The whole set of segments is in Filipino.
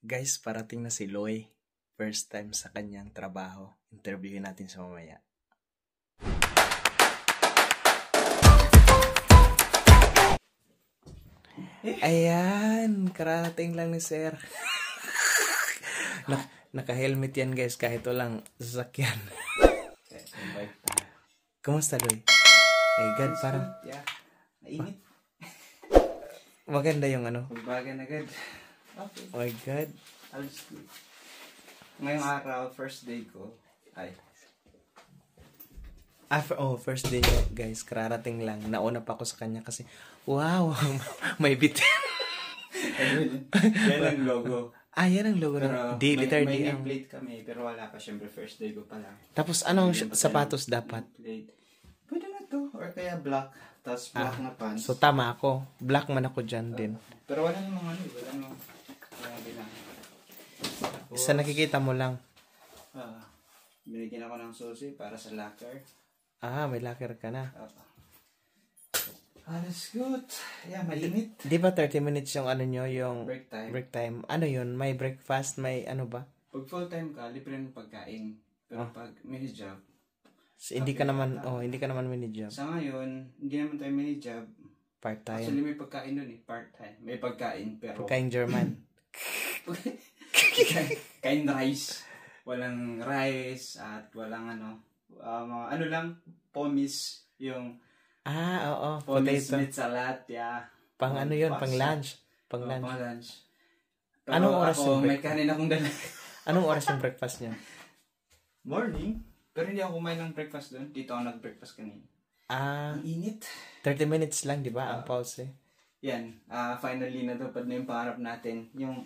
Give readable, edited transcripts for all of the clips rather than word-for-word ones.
Guys, parating na si Loy. First time sa kanyang trabaho. Interviewin natin sa mamaya. Ayan, karating lang ni Sir. Naka-helmet yan guys, kahit walang sasakyan. Kumusta Loy? Eh God, parang Nainit. maganda yung ano. Magbagan agad. Okay. Oh my God. Alles good. Ngayong araw, first day ko. Ay. First day niya, guys. Kararating lang. Nauna pa ako sa kanya kasi, wow, may bitin. Yan ang logo. Yan ang logo Pero na. D, letter D. may plate kami, pero wala pa. Siyempre, first day ko pa lang. Tapos, anong sapatos dapat? Plate. Pwede na to. Or kaya black. Tapos black na pants. So, tama ako. Black man ako dyan din. Pero wala namang ano. Wala bilang. Sa nakikita mo lang. Binigyan ako ng susi para sa locker. May locker ka na. Alles good. Yeah, mainit. Di ba 30 minutes yung ano nyo, yung Break time. Ano yun? May breakfast? May ano ba? Pag full time ka, libre ng pagkain. Pero pag mini job, Hindi ka naman mini-job. sa ngayon, hindi naman tayo mini job. Part-time. Actually, may pagkain nun part-time. May pagkain, pero Pagkain German. kain rice. Walang rice at walang mga ano lang, pomis, yung Oo. pomis Potato. with salad, Pang ano yun? pasta. Pang lunch. Pang lunch. Pang lunch. Pero Anong oras ako, yung may kanin akong dala. Anong oras yung breakfast niya? Morning. Pero hindi ako kumain ng breakfast doon. Dito ako nag-breakfast kanina. Ang init. 30 minutes lang, di ba? Ang pause eh. Yan. Finally, natupad na yung pangarap natin. Yung,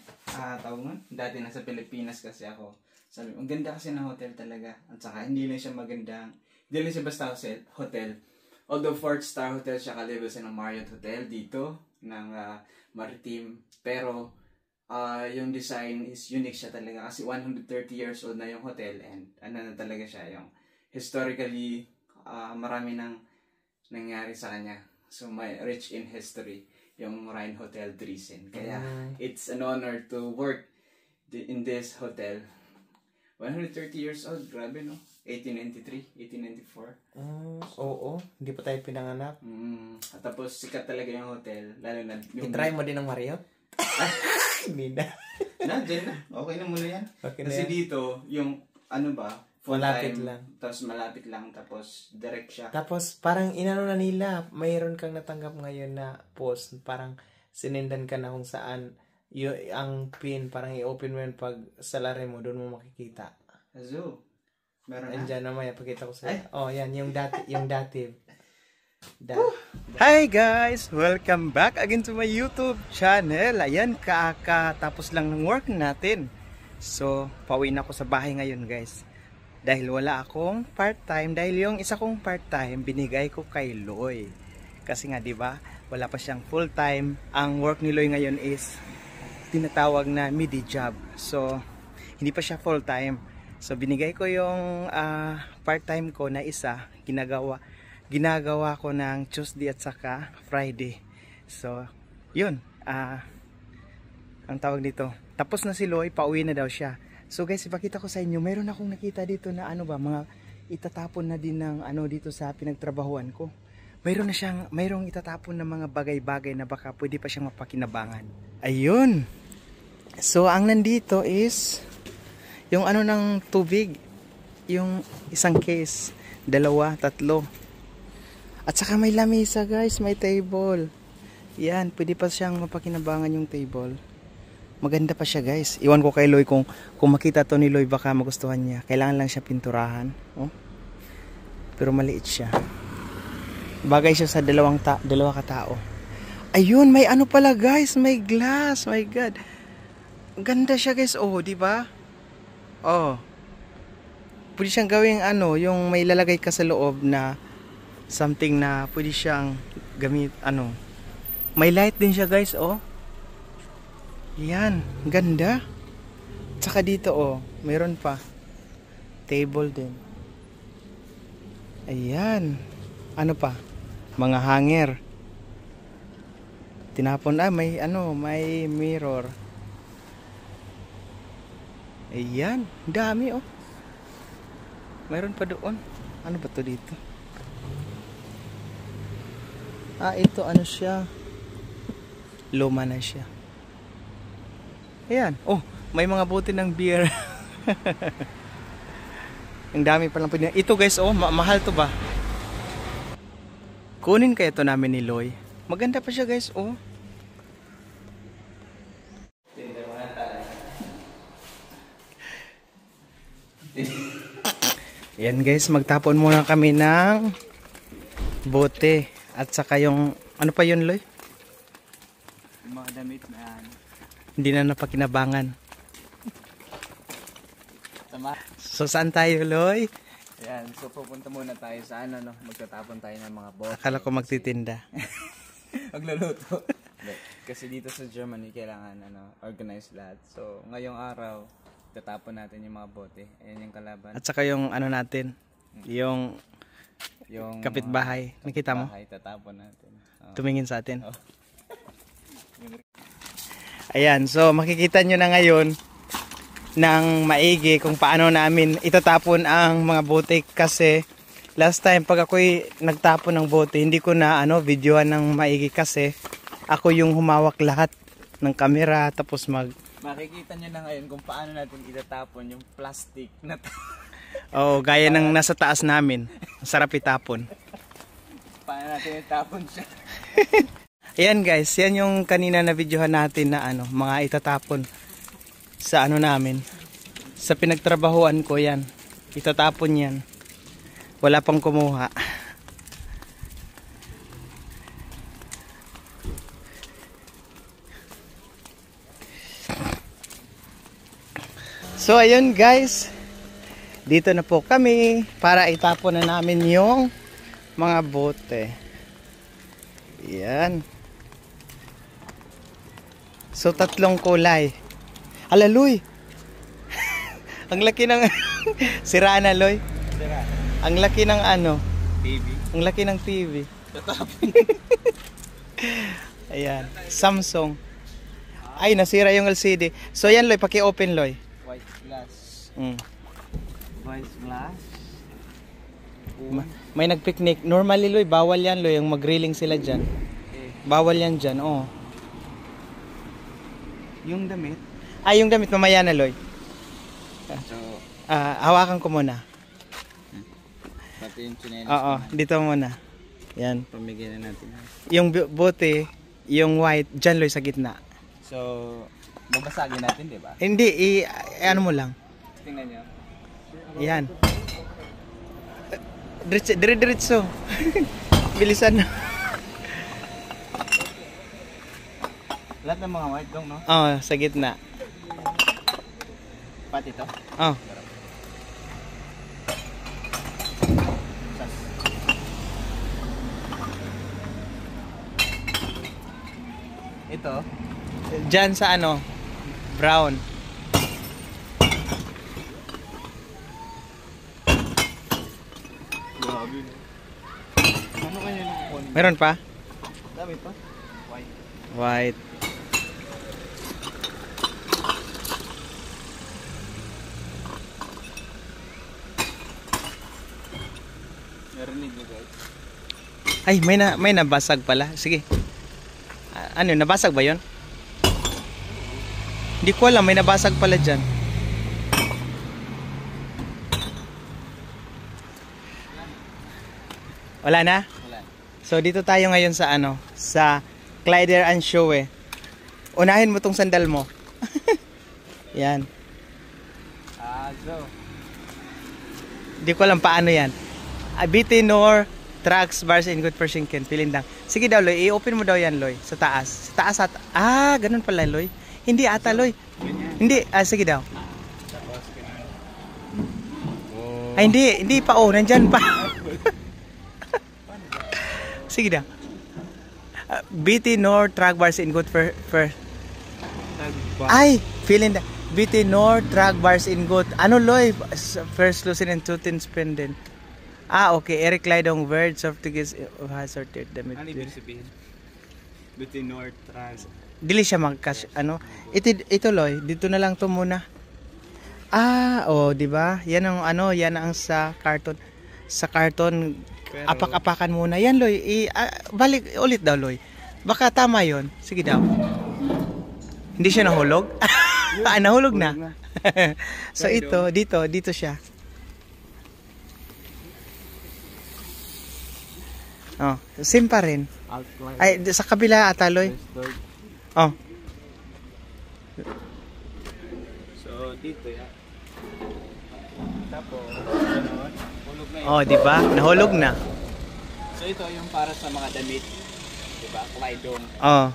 tawag mo, dati nasa Pilipinas kasi ako. Sabi, ang ganda kasi ng hotel talaga. At saka, hindi lang siya magandang, hindi lang siya basta hotel. Although 4-star hotel siya, kalibre siya ng Marriott Hotel dito, ng Maritim. Pero, yung design is unique siya talaga kasi 130 years old na yung hotel and ano na talaga siya, yung historically, marami nang nangyari sa kanya. So, may rich in history yung Rhine Hotel Driesen. Kaya, it's an honor to work in this hotel. 130 years old, grabe no? 1893, 1894. Oo. Hindi pa tayo pinanganak. At tapos, sikat talaga yung hotel. Lalo na yung... I-try mo din ng Marriott? Hindi na. Dyan na. Okay na muna yan. Okay na Kasi yan. dito, yung ano ba? Full Malapit time, lang. Tapos malapit lang. Tapos direct siya. Tapos, parang inano na nila, mayroon kang natanggap ngayon na post. Parang sinendan ka na kung saan ang pin, parang i-open mo yun pag salary mo, doon mo makikita. So, meron na. Andiyan na maya, pakita ko sa'yo. Yan, yung dati. Hi guys! Welcome back again to my YouTube channel. Ayan, tapos lang ng work natin. So, pauwi na ako sa bahay ngayon guys. Dahil wala akong part-time. Dahil yung isa kong part-time, binigay ko kay Loy. Kasi nga, di ba, wala pa siyang full-time. Ang work ni Loy ngayon is tinatawag na midi job. So, hindi pa siya full-time. So, binigay ko yung part-time ko na isa, ginagawa ko ng Tuesday at saka Friday. So, yun. Ang tawag dito. Tapos na si Loy, pauwi na daw siya. So guys, ipakita ko sa inyo, mayroon akong nakita dito na mga itatapon na din ng dito sa pinagtrabahuan ko. Mayroong itatapon na mga bagay-bagay na baka pwede pa siyang mapakinabangan. Ayun. So, ang nandito is yung ng tubig. Yung isang case. 2, 3. At saka may lamesa guys, may table. Yan, pwede pa siyang mapakinabangan yung table. Maganda pa siya guys. Iwan ko kay Loy kung makita to ni Loy baka magustuhan niya. Kailangan lang siya pinturahan. Pero maliit siya. Bagay siya sa dalawa katao. Ayun, may pala guys, may glass. My God. Ganda siya guys. Di ba? Pwede siyang gawing yung may lalagay ka sa loob na something na pwede siyang gamit May light din siya guys, Yan, ganda. Tsaka dito mayroon pa table din. Ayan. Ano pa? Mga hanger. Tinapon may mirror. Ayan, dami oh. Mayroon pa doon. Ano ba to dito? Ah, ito ano siya? Luma na siya. Ayan. Oh, may mga bote ng beer. Ang dami palang pwede. Ito guys, oh, mahal to ba? Kunin kaya ito namin ni Loy. Maganda pa siya guys, oh. Yan guys, magtapon muna kami ng bote. At saka yung, ano pa yun Loy? Yung mga damit na yan. Hindi na napakinabangan. Tama. So saan tayo Loy? Ayan, so pupunta muna tayo sa ano, no? Magtatapon tayo ng mga bote. Akala ko magtitinda. Magluluto. Kasi dito sa Germany, kailangan organize lahat. So, ngayong araw, tatapon natin yung mga bote. Ayan yung kalaban. At saka yung ano natin, yung kapitbahay. Nakita mo? Kapitbahay, tatapon natin. Tumingin sa atin. Oh. Ayan, so makikita nyo na ngayon ng maigi kung paano namin itatapon ang mga bote kasi last time pag ako'y nagtapon ng bote, hindi ko na videoan ng maigi kasi ako yung humawak lahat ng camera tapos makikita nyo na ngayon kung paano natin itatapon yung plastic na oh, gaya ng nasa taas namin. Sarap itapon. Paano natin itapon siya? Ayan guys, yan yung kanina na videohan natin na mga itatapon sa namin. Sa pinagtrabahuan ko yan. Itatapon yan. Wala pang kumuha. So ayun guys, dito na po kami para itapon na namin yung mga bote. Yan. So 3 kulay. Ala Loy. Ang laki ng sira na Loy. Sira. Ang laki ng TV. Ang laki ng TV. Tatapon. Ayan, Samsung. Ay, nasira yung LCD. So yan Loy, paki-open Loy. White glass. White glass. May nagpicnic. Normally Loy, bawal yan Loy, yung mag-grilling sila dyan. Bawal yan dyan, oh. Yung damit. Ay, yung damit mamaya na Loy. So, hawakan ko muna. pati yung chinelas. Oo, dito muna. Yan. Pamigyan na natin. Yung bote, yung white, dyan Loy sa gitna. So, babasagin natin, di ba? Hindi, ano mo lang. Tingnan nyo. Yan. Diretso. Bilisan na. Lahat ng mga white dong, no? Oo, sa gitna. Pati to? Oh. Ito? Dyan sa brown. Grabe. Ano kaya nakukunin? Meron pa? Dami pa. White. White. Narinig nyo guys. Ay, may nabasag pala. Sige. Ano, nabasag ba 'yon? Hindi ko alam, may nabasag pala diyan. Wala na? Wala. So dito tayo ngayon sa sa Kleider and Schuhe. Unahin mo tong sandal mo. Yan. So. Hindi ko alam paano yan. BT Nor Tracks bars in good Pershington. Pilindang. Sige daw Loy, i-open mo daw yan Loy sa taas. Sa taas at ganun pala Loy. Hindi ata Loy. Hindi, sige daw. Ay hindi pa nandiyan pa. Sige daw. BT Nor Track bars in good Ay, feeling BT Nor Track bars in good. Ano Loy? First Lucien and Tutin Spenden. Okay. Eric Lydong words of the guys sorted damit. Ano ibig sabihin? BT Nor Track. Dili siya ito Loy, dito na lang to muna. Oh, 'di ba? Yan ang ano, yan ang sa carton. Sa carton, Pero- apak-apakan muna. Yan, Loy. Balik ulit daw, Loy. Baka tama 'yon. Sige daw. Hindi siya nahulog? Nahulog na. So ito, dito siya. Oh, same pa rin. Outline. Ay, sa kabila ata, Loy. Oh. So, dito yan. Tapos, gano'n. Hulog na yun. Oh, 'di ba? Nahulog na. So, ito yung para sa mga damit. Diba? Klydong. Oh,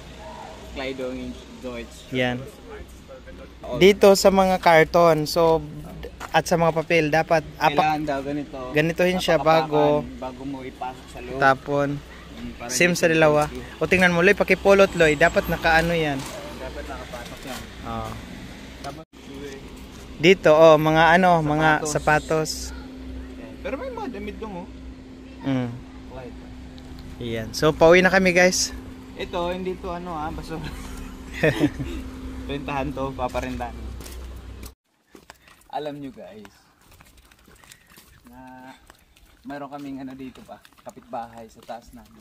Klydong yung Deutsch. yan. Dito sa mga karton, so at sa mga papel dapat Kailangan daw ganito. ganitohin siya Apak-apakan bago mo ipasok sa loob. tapon. Para Same hindi sa dalawa. crispy. O tingnan mo, Loy, pakipulot, Loy, dapat nakaano yan. Dapat nakapasok yan. Oh. Tapos, Dito, mga mga sapatos. pero may mga damit dong oh. Clyde. Yan. So, pauwi na kami, guys. Ito, hindi to basura. Rentahan to, paparentahan. Alam nyo guys, na mayroon kaming dito pa, kapitbahay sa taas namin.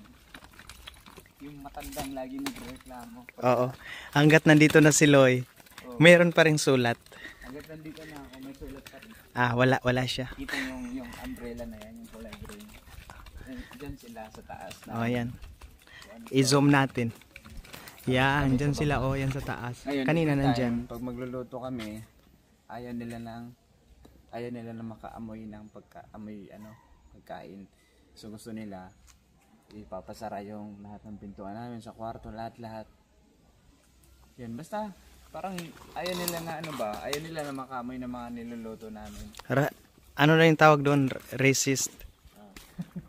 Yung matandang lagi nagreklamo. Oo. Hanggat nandito na si Loy, meron pa rin sulat. Hanggat nandito na ako, may sulat pa rin. Wala siya. Kita yung umbrella na yan, yung kulay green. Diyan sila sa taas. Oh, yan. I-zoom natin. Yan, dyan sila. Oh, yan sa taas. Ngayon, Kanina next nandyan. time, pag magluluto kami, ayaw nila na makaamoy ng pagkain. So gusto nila ipapasara yung lahat ng pintuan namin sa kwarto, lahat. Yun, basta parang ayaw nila na ayaw nila na makaamoy ng mga niluluto namin. Ano na yung tawag doon? Racist.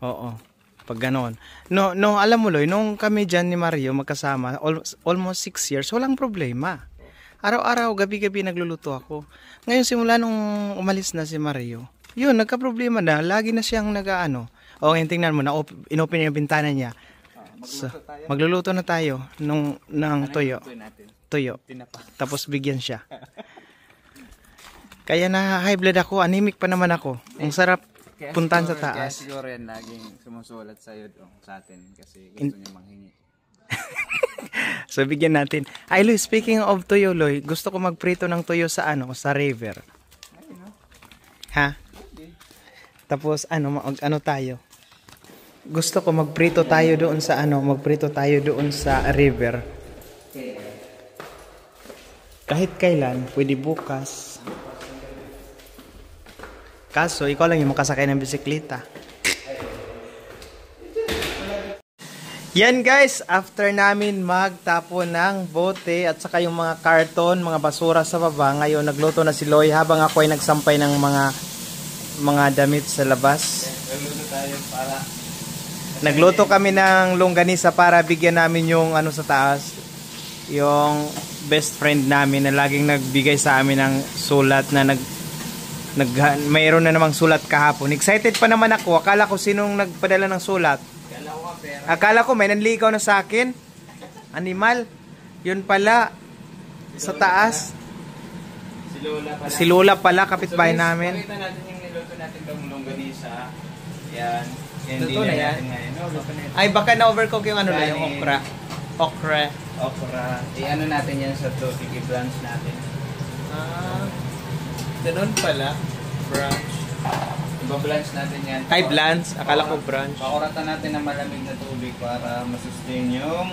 Oo. Pag ganoon. No, alam mo, Loy, nung kami dyan ni Mario magkasama, almost 6 years, walang problema. Araw-araw, gabi-gabi nagluluto ako. Ngayon, simula nung umalis na si Mario, yun, nagka-problema na. Lagi na siyang O, ngayon tingnan mo, inopen niya yung bintana niya. Magluluto na tayo ng tuyo. Tuyo. Tinapa. Tapos bigyan siya. Kaya na high blood ako, anemic pa naman ako. Ang sarap puntahan sa Kaya taas. siguro yan laging sumusulat sa'yo sa atin kasi gusto niya manghingi. So bigyan natin. Ay, Loy, speaking of tuyo, Loy, gusto ko magprito ng tuyo sa sa river. Ha? Tapos ano tayo? Gusto ko magprito tayo doon sa river. Kahit kailan, pwede bukas. Kaso, ikaw lang yung makasakay ng bisikleta. Yan guys, after namin magtapon ng bote at saka yung mga karton, mga basura sa baba, ngayon nagluto na si Loy habang ako ay nagsampay ng mga damit sa labas. Nagluto kami ng longganisa para bigyan namin yung sa taas, yung best friend namin na laging nagbigay sa amin ng sulat na mayroon na namang sulat kahapon. Excited pa naman ako. Akala ko sinong nagpadala ng sulat. Akala ko may nanligaw na sa akin. Animal. Yun pala. Sa taas. Si Lola pala, kapitbahay namin. Pakita natin yung niluto natin ng longganisa. Yan. Luto na yan? Ay, baka na-overcook yung yung okra. Okra. I-ano natin yan sa totiki blanch natin. Ganun pala. Brunch. Iba-blanch natin yan. Ay, blanch. Akala ko brunch. Pakuratan natin ng malamig na tubig para masustain yung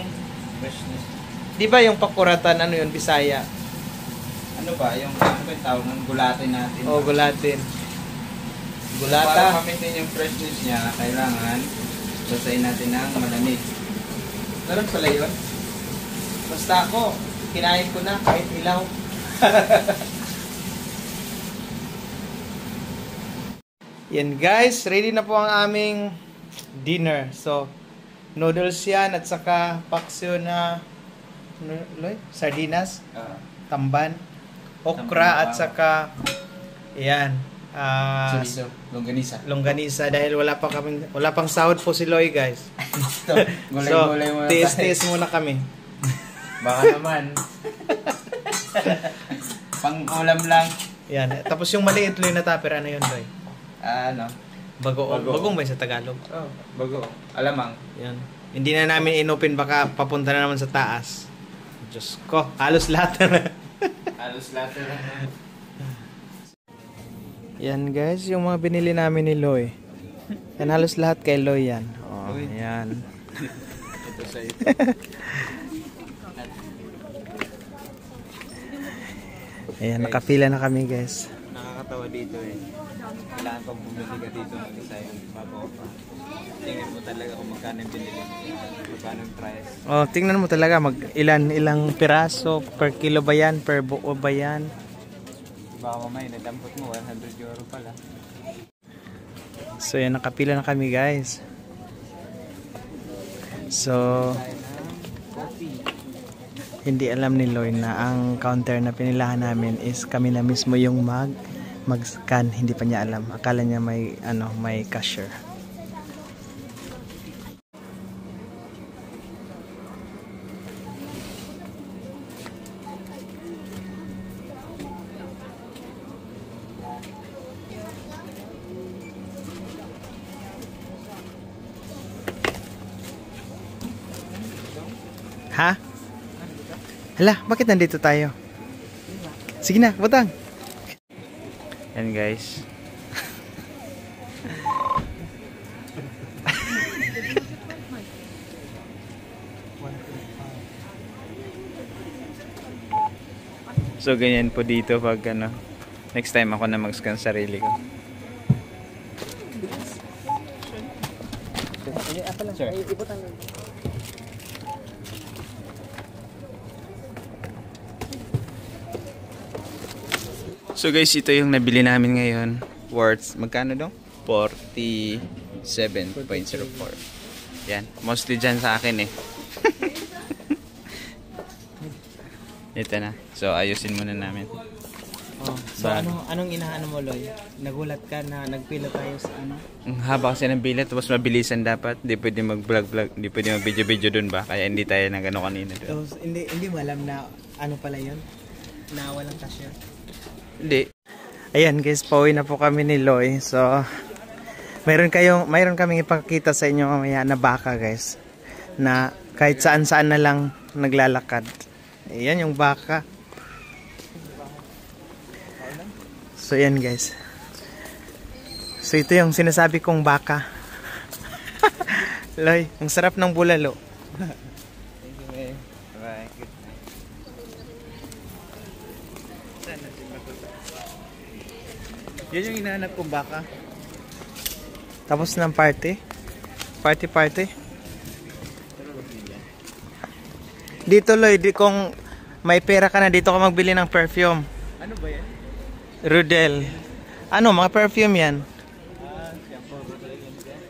freshness. Di ba yung pakuratan, yun, Bisaya? Ano ba? Yung tawag ng gulatin natin. Oo, gulatin. Para Gulata. ma-maintain yung freshness niya, kailangan basahin natin ng malamig. Ganun pala yun. Basta ako, kinain ko na kahit ilaw. Yan guys, ready na po ang aming dinner. So, noodles yan at saka paksyo na sardinas, tamban, okra at saka yan. Chorizo, longganisa. Dahil wala pang sahod po si Loy guys. Gulay-gulay so, muna. tiis muna kami. Baka naman. Pang ulam lang. Yan. Tapos yung maliit Loy na tupper, ano yun Loy? Ano? Bago. Bago. Bagong ba yun sa Tagalog? Oh, bago. Alamang. Yan. Hindi na namin inopen, baka papunta na naman sa taas. Diyos ko, halos lahat na. Halos lahat na lang. Yan guys, yung mga binili namin ni Loy. Yan halos lahat kay Loy yan. Oh, Uy. yan. Ito sa'yo. Ayan, nakapila na kami guys. Nakakatawa dito eh. Kailangan pang bumili ka dito ng isa yung bago pa. Tingnan mo talaga kung magkano yung binili. Magkano yung price. Oh, tingnan mo talaga ilang piraso per kilo ba yan, per buo ba yan. Baka mamaya nadampot mo 100 euro pala. So yan, nakapila na kami guys. So hindi alam ni Loy na ang counter na pinilahan namin is kami na mismo yung mag-scan. Hindi pa niya alam. Akala niya may cashier. Ha? Hala, bakit nandito tayo? Sige na, butang. Yan guys. So ganyan po dito pag next time ako na mag-scan sarili ko. Sure. So guys, ito yung nabili namin ngayon. Worth, magkano daw? 47.04. Yan, mostly dyan sa akin eh. Ito na. So ayusin muna namin. Oh, so anong inaano mo Loy? Nagulat ka na nagpila tayo sa ano? Ang haba kasi ng bilet, tapos mabilisan dapat. Hindi pwede mag-vlog, hindi pwede mag-video dun ba? Kaya hindi tayo nag kanina doon. So, hindi mo alam na ano pala yun? Na walang cashier? Hindi. Ayan guys, pauwi na po kami ni Loy. So, mayroon kaming ipakita sa inyo mamaya na baka guys. Na kahit saan-saan na lang naglalakad. Ayan yung baka. So, ayan guys. So, ito yung sinasabi kong baka. Loy, ang sarap ng bulalo. Anyway, bye. Yan yung hinahanap kong baka. Tapos ng party. Party. Dito Loy, kung may pera ka na, dito ka magbili ng perfume. Ano ba yan? Rudel. Ano, mga perfume yan? Shampoo ba talaga yan dyan?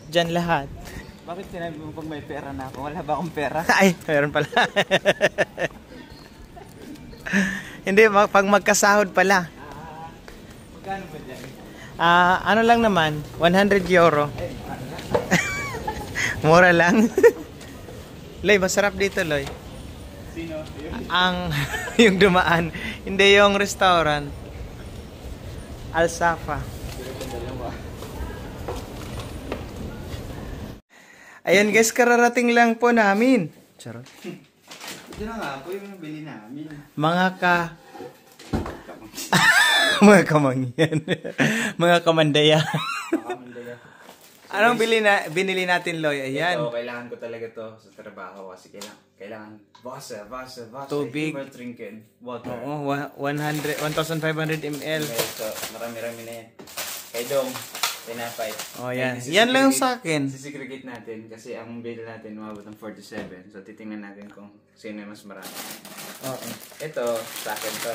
Diyan lahat. Bakit sinabi mo pag may pera na ako? Wala ba akong pera? Ay, meron pala. Hindi, pag magkasahod pala. Magkano ba dyan? Ano lang naman, 100 euro. Mura lang. Loy, masarap dito, Loy. Sino? Yung dumaan, hindi yung restaurant. Al Safa. Ayan guys, kararating lang po namin. Charot. Ito na nga po yung nabili namin. Mga kamangyan. Mga kamandaya. Makamandaya. Anong binili natin, Loy? Ayan. Ito, kailangan ko talaga to sa trabaho kasi kailangan Vasa. Tubig. Trinken. Water. Oo, 1,500 ml. Okay, so marami-rami na yan. Kay Dong, tinapay. Oh, yan. Then, Yan lang sa akin. Sisegregate natin kasi ang bill natin umabot ng 47. So titingnan natin kung sino yung mas marami. Oo. Ito, sa akin to.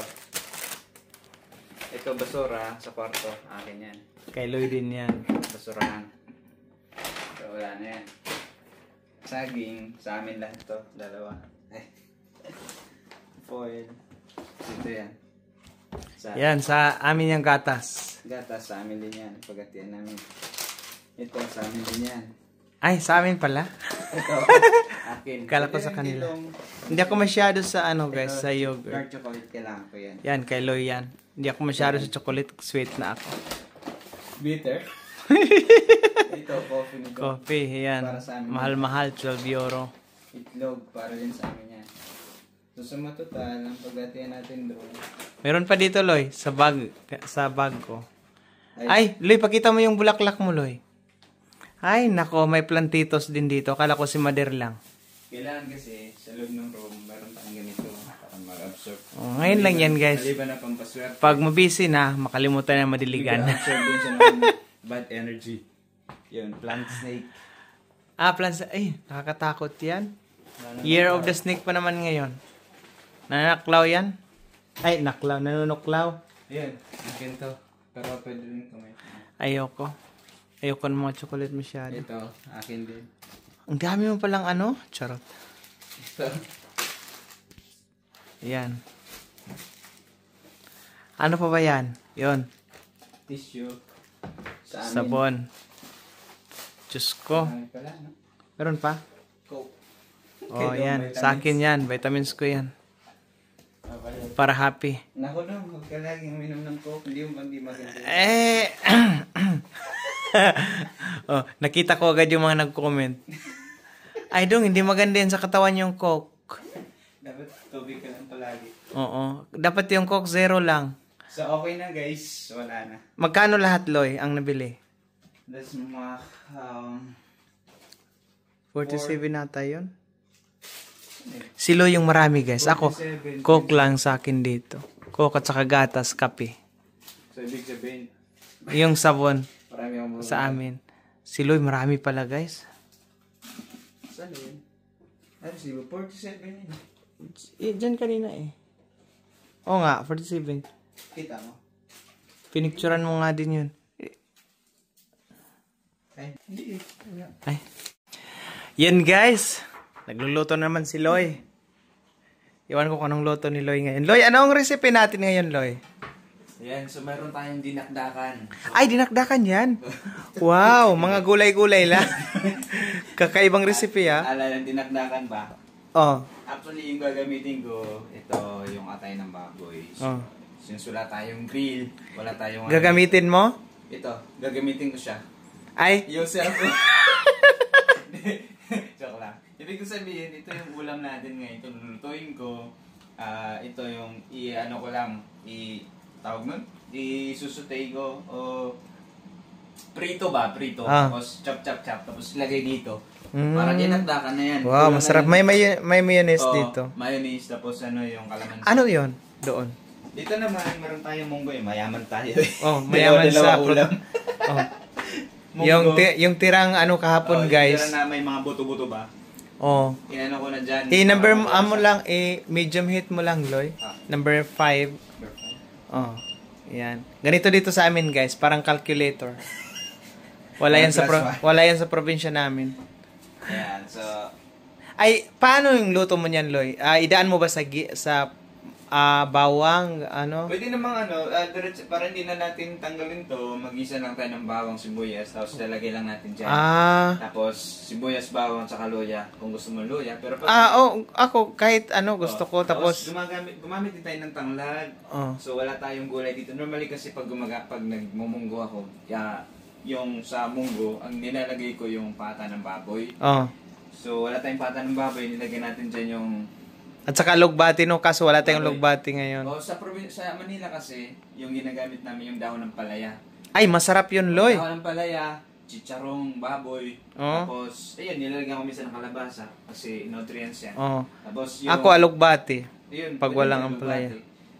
Ito, basura sa kwarto. Akin yan. Kay Loy din yan. Basurahan. So wala na yan. Saging, sa amin lahat to. Dalawa. Foil. Ito yan. Yan, sa amin yung gatas. Gatas, sa amin din yan. Pagatian namin. Ito, sa amin din yan. Ay, sa amin pala. Ito, akin. Kala ko Ito sa yung kanila. dilong. Hindi ako masyado sa Ito, guys, sa yogurt. dark chocolate kailangan ko yan. Yan, kay Loy yan. Hindi ako masyado sa chocolate. Sweet na ako. Bitter. Ito, coffee nito. Coffee, yan. Para sa amin. Mahal-mahal, 12 euro. Itlog, para din sa amin yan. So sa matotal, ang paghatian natin doon. Meron pa dito, Loy, sa bag ko. Ay, Loy, pakita mo yung bulaklak mo, Loy. Ay, nako, may plantitos din dito. Akala ko si Mader lang. Kailangan kasi sa loob ng room, meron tayong ganito para mag-absorb. Oh, ngayon lang yan, guys. Maliban na pampaswerte. Pag mabisi na, makalimutan na madiligan. Mag-absorb din siya ng bad energy. Yun, plant snake. Plants. Ay, nakakatakot yan. Year of the Snake pa naman ngayon. Nanaklaw yan? Ay, nanunuklaw. Yun, akin to. Pero pwede rin kumain. Ayoko. Ayoko ng mga chocolate masyado. Ito, akin din. Ang dami mo palang ano? Charot. Ito. Yan. Ano pa ba yan? Yon. Tissue. Sa amin. Sabon. Diyos ko. Marami pala, no? Meron pa? Coke. Oh, Ito, yan. vitamins. Sa akin yan. Vitamins ko yan. Para happy. Naku no, huwag ka laging uminom ng Coke. Hindi maganda. Oh, nakita ko agad yung mga nag-comment. Ay, dong, hindi maganda yan sa katawan yung Coke. Dapat tubig ka lang palagi. Oo. Dapat yung Coke, 0 lang. So, okay na guys. Wala na. Magkano lahat, Loy, ang nabili? That's mga 47 nata yun. Si Loy yung marami, guys. Ako, 47. Coke lang sa akin dito. Coke at saka gatas, kape. So, ibig sabihin, Yung sabon marami akong sa amin. Si Loy, marami pala, guys. Saan yun? Ano siya? 47 yun. Diyan kanina eh. Oo nga, 47. Kita mo? Pinicturan mo nga din yun. Ay, hindi eh. Ay. Yan, guys. Nagluluto naman si Loy. Iwan ko kung anong luto ni Loy ngayon. Loy, ano ang recipe natin ngayon, Loy? Ayan, so mayroon tayong dinakdakan. Ay, dinakdakan yan. Wow, mga gulay-gulay lang. Kakaibang recipe, ha? Alala ng dinakdakan ba? Oh. Actually, yung gagamitin ko, ito yung atay ng baboy. So, Oh. since wala tayong grill, wala tayong... Gagamitin mo? Ito, gagamitin ko siya. Ay, Yung cellphone. Joke lang. Ibig ko sabihin, ito yung ulam natin ngayon. Ito lulutuin ko. Ito yung ano ko lang, tawag nun? Isusutay ko. O prito ba? Prito. Tapos chop. Tapos lagay dito. Para dinagdakan na yan. wow, Ulam masarap. na yan. May mayonnaise Oo, dito. Mayonnaise. Tapos yung kalamansi. Ano yon doon? Dito naman, meron tayong munggo eh. Mayaman tayo eh. Oh, mayaman sa ulam. Oh. Munggo. Yung tirang ano kahapon, guys. Tira na may mga buto-buto ba? Oh. Inano ko na dyan. I-number mo lang, medium heat mo lang, Loy. Number 5. Oh. Yan. Ganito dito sa amin, guys. Parang calculator. Wala yan sa probinsya namin. Ayan, so... Ay, paano yung luto mo niyan, Loy? Idaan mo ba sa bawang, ano? Pwede namang para hindi na natin tanggalin to, mag-isa lang tayo ng bawang, sibuyas, tapos lalagay lang natin dyan. Tapos, sibuyas, bawang, tsaka luya, kung gusto mo luya. Pero ako, kahit ano, gusto ko, tapos gumamit din tayo ng tanglad. So, wala tayong gulay dito. Normally kasi pag nagmumunggo ako, yung sa munggo, ang nilalagay ko yung pata ng baboy. So, wala tayong pata ng baboy, nilagay natin dyan yung... At saka lugbati, no? Kaso wala tayong lugbati ngayon. Sa Manila kasi, yung ginagamit namin yung dahon ng palaya. Ay, masarap yun, Loy. Dahon ng palaya, chicharong, baboy. Tapos, ayun, nilalagyan ko minsan ng kalabasa kasi nutrients yan. Tapos yung... Ako, alugbati. Ayun, pag walang ampalaya.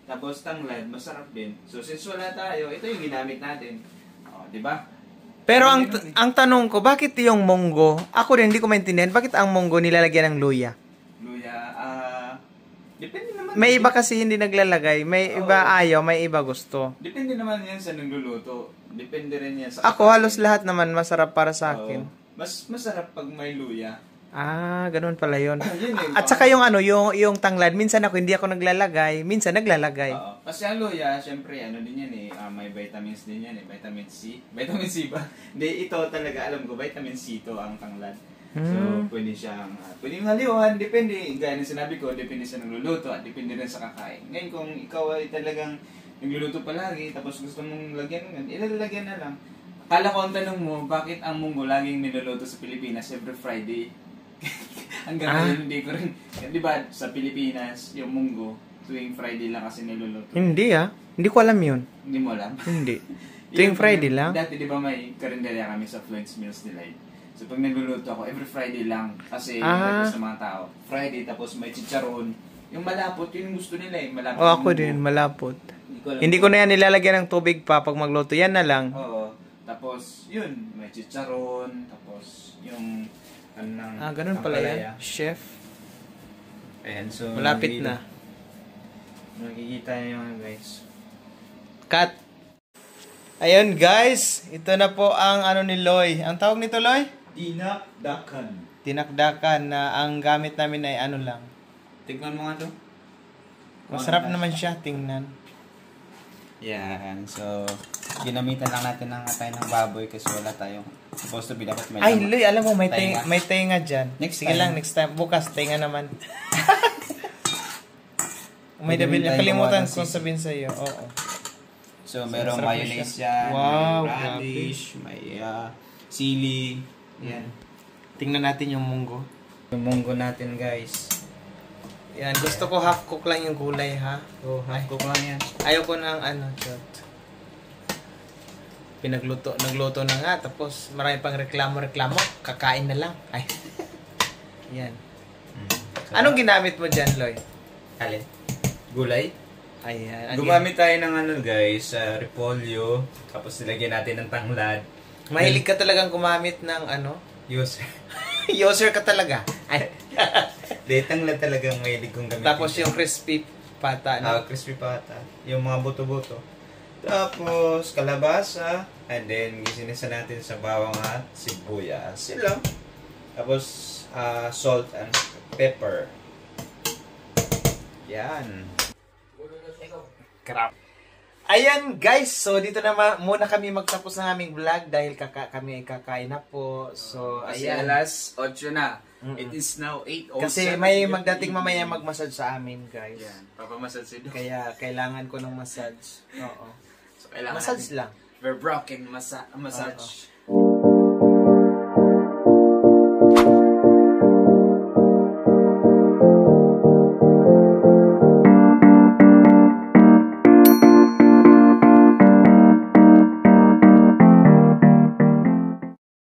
Tapos tanglad, masarap din. So, since wala tayo, ito yung ginamit natin. Di ba? Pero ang tanong ko, bakit yung munggo? Ako rin, hindi ko maintindihan. Bakit ang munggo nilalagyan ng luya? Depende naman. May iba kasi hindi naglalagay. May iba ayaw, may iba gusto. Depende naman yan sa nagluluto. Depende rin yan sa... Ako, halos lahat naman masarap para sa akin. Mas masarap pag may luya. Ganun pala yun. At saka yung yung tanglad, minsan hindi ako naglalagay, minsan naglalagay. Kasi ang luya, syempre, din yan eh, may vitamins din yan eh, vitamin C. Vitamin C ba? Hindi, ito talaga, alam ko, vitamin C to ang tanglad. So, pwede siyang, pwedeng haliwan, depende, gaya ng sinabi ko, depende sa nagluluto at depende rin sa kakain. Ngayon, kung ikaw ay talagang nagluluto palagi, tapos gusto mong lagyan, ilalagyan na lang. Kala ko ang tanong mo, bakit ang munggo laging niluluto sa Pilipinas every Friday? Hanggang ngayon hindi ko rin, di ba sa Pilipinas, yung munggo, tuwing Friday lang kasi niluluto. Hindi hindi ko alam yun. Hindi mo alam? Hindi. Tuwing Friday lang? Dati di ba may karinderya kami sa Fluence Meals Delight. So pag nagluluto ako, every Friday lang. Kasi request ng mga tao. Friday, tapos may chicharon. Yung malapot, yun yung gusto nila eh. Malapot Ako din, malapot. Hindi ko na yan nilalagyan ng tubig pa pag magluto. Yan na lang. Oo. Tapos, yun, may chicharon. Tapos, yung ganun pala yan. Chef. Ayan, so Malapit na. Nakikita niyo yung guys. Cut. Ayun guys, ito na po ang ni Loy. Ang tawag nito, Loy? Dinakdakan. Dinakdakan na ang gamit namin ay lang. Tignan mo nga to. Masarap naman siya tingnan. Yan, so ginamitan lang natin tayo ng baboy kasi wala tayong supposed to be dapat may Ay, Loy, alam mo, may tenga. tenga dyan. Sige lang, next time. Bukas, tenga naman. May dabil. Nakalimutan kung sabihin sa'yo. Oo. So, merong Masarap mayonnaise siya. yan, Wow, may radish, may sili. Yan. Tingnan natin yung munggo. Yung munggo natin, guys. Yan, gusto ko half cook lang yung gulay, ha? Half cook lang yan. Ayoko ng nagluto na nga, tapos marami pang reklamo, kakain na lang. Ay. Yan. Anong ginamit mo dyan, Loy? Alin? Gulay? Ayan. Gumamit tayo ng guys, repolyo, tapos nilagyan natin ng tanglad. Mahilig ka talagang gumamit ng User. User ka talaga. Ay. Tanglad talagang mahilig kong gamitin. Tapos yung crispy pata, no? Crispy pata. Yung mga buto-buto. Tapos, kalabasa. And then, gisinisa natin sa bawang at sibuyas. Sila. Tapos, salt and pepper. Yan. Crap. Ayan guys, so dito na muna kami magtapos ng aming vlog dahil kami ay kakain na po. So, Kasi ayan. alas 8 na. It is now 8:07. Kasi may magdating mamaya magmassage sa amin, guys. Yan. Papamassage si Doc. Kaya kailangan ko ng massage. Oo. So, kailangan Massage natin. lang. We're broken massage.